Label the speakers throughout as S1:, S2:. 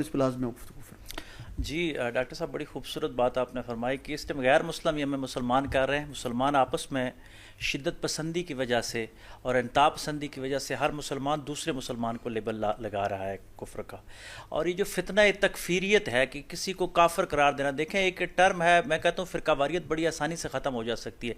S1: اس plazas میں گفتگو فرمائیں۔
S2: جی ڈاکٹر صاحب، بڑی خوبصورت بات آپ نے فرمائی کہ اس ٹائم غیر مسلم یا میں مسلمان کر رہے ہیں، مسلمان آپس میں شدت پسندی کی وجہ سے اور انتہا پسندی کی وجہ سے ہر مسلمان دوسرے مسلمان کو لیبل لگا رہا ہے کفر کا، اور یہ جو فتنہ تکفیریت ہے کہ کسی کو کافر قرار دینا، دیکھیں ایک ٹرم ہے، میں کہتا ہوں فرقہ واریت بڑی آسانی سے ختم ہو جا سکتی ہے۔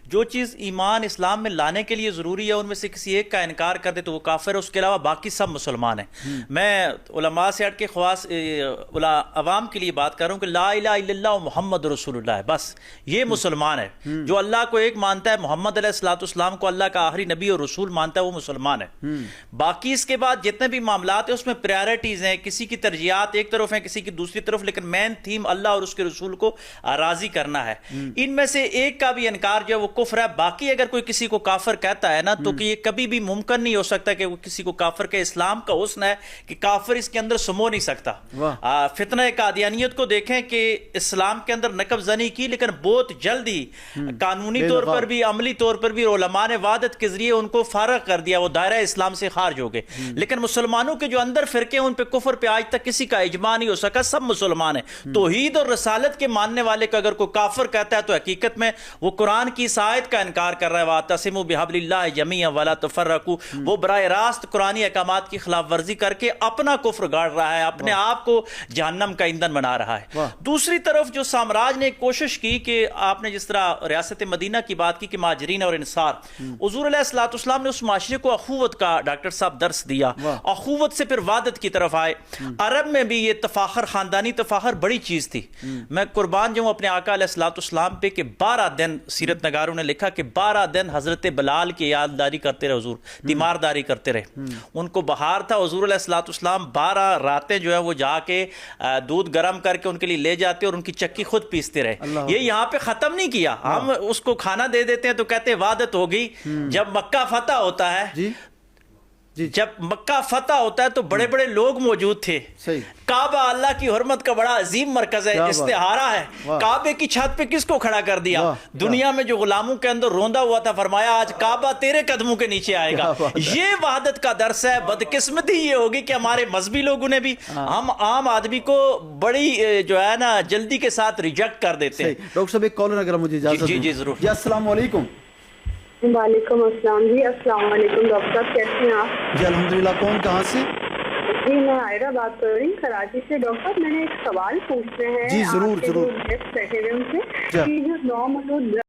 S2: جو چیز ایمان اسلام میں لانے کے لیے ضروری ہے ان میں سے کسی ایک کا انکار کر دے تو وہ کافر ہے، اس کے علاوہ باقی سب مسلمان ہیں۔ میں علماء سے ہٹ کے خواص عوام کے لیے بات کر رہا ہوں کہ لا الہ الا اللہ محمد رسول اللہ ہے، بس یہ مسلمان ہے۔ جو اللہ کو ایک مانتا ہے، محمد علیہ الصلوۃ والسلام کو اللہ کا آخری نبی اور رسول مانتا ہے، وہ مسلمان ہے۔ باقی اس کے بعد جتنے بھی معاملات ہیں اس میں پریارٹیز ہیں، کسی کی ترجیحات ایک طرف ہیں کسی کی دوسری طرف، لیکن مین تھیم اللہ اور اس کے رسول کو راضی کرنا ہے۔ ان میں سے ایک کا بھی انکار جو ہے وہ کفر ہے۔ باقی اگر کوئی کسی کو کافر کہتا ہے نا تو کہ یہ کبھی بھی ممکن نہیں ہو سکتا کہ وہ کسی کو کافر کہ اسلام کا حسن ہے کہ کافر اس کے اندر سمو نہیں سکتا۔ فتنہ قادیانیت کو دیکھیں کہ اسلام کے اندر نقب زنی کی، لیکن بہت جلدی قانونی طور پر بھی عملی طور پر بھی علماء نے وعدت کے ذریعے ان کو فارغ کر دیا، وہ دائرہ اسلام سے خارج ہو گئے۔ لیکن مسلمانوں کے جو اندر فرقے ہیں ان پہ کفر پہ آج تک کسی کا اجماع نہیں ہو سکا، سب مسلمان ہیں۔ توحید اور رسالت کے ماننے والے کو اگر کوئی کافر کہتا ہے تو حقیقت میں وہ قرآن کی اس آیت کا انکار کر رہا ہے، وَاعْتَصِمُوا بِحَبْلِ اللَّهِ جَمِيعًا وَلَا تَفَرَّقُوا۔ وہ براہ راست قرآنی احکامات کی خلاف ورزی کر کے اپنا کفر گاڑ رہا ہے، اپنے آپ کو جہنم کا ایندھن بنا رہا ہے۔ دوسری طرف جو سامراج نے کوشش کی کہ آپ نے جس طرح ریاست مدینہ کی بات کی کہ مہاجرین اور انصار، حضور علیہ الصلوۃ والسلام نے اس معاشرے کو اخوت کا ڈاکٹر صاحب درس دیا، اخوت سے پھر وحدت کی طرف آئے۔ عرب میں بھی یہ تفاخر، خاندانی تفاخر بڑی چیز تھی۔ میں قربان جاؤں اپنے آقا علیہ الصلوۃ والسلام پہ کہ 12 دن سیرت نگاروں نے لکھا کہ 12 دن حضرت بلال کی یادداری کرتے رہے، حضور تیمارداری کرتے رہے۔ ان کو بہار تھا، حضور علیہ الصلوۃ والسلام 12 راتیں جو ہے وہ جا کے دودھ گرم کر کے ان کے لیے لے جاتے اور ان کی چکی خود پیستے رہے۔ یہ یہاں پہ ختم نہیں کیا، ہم اس کو کھانا دے دیتے ہیں تو کہتے ہیں وعدت ہو گئی۔ جب مکہ فتح ہوتا ہے، جب مکہ فتح ہوتا ہے تو بڑے بڑے لوگ موجود تھے۔ کعبہ اللہ کی حرمت کا بڑا عظیم مرکز ہے، استعارہ ہے۔ کعبے کی چھت پہ کس کو کھڑا کر دیا؟ دنیا میں جو غلاموں کے اندر روندا ہوا تھا، فرمایا آج کعبہ تیرے قدموں کے نیچے آئے گا۔ یہ وحدت کا درس ہے۔ بدقسمتی یہ ہوگی کہ ہمارے مذہبی لوگوں نے بھی ہم عام آدمی کو بڑی جو ہے نا جلدی کے ساتھ ریجیکٹ کر دیتے ہیں۔
S1: ڈاکٹر صاحب ایک کالر اگر مجھے اجازت دیں۔
S2: جی ضرور۔
S1: جی السلام علیکم۔
S3: وعلیکم السلام جی، السلام علیکم ڈاکٹر صاحب، کیسے ہیں آپ؟
S1: جی الحمدللہ، کون کہاں سے؟
S3: جی میں عائرہ بات کر رہی ہوں کراچی سے۔ ڈاکٹر صاحب میں نے ایک سوال پوچھنا ہے
S1: جی ضرور ضرور۔
S3: بیٹھے ہوئے ان سے کہ جو 9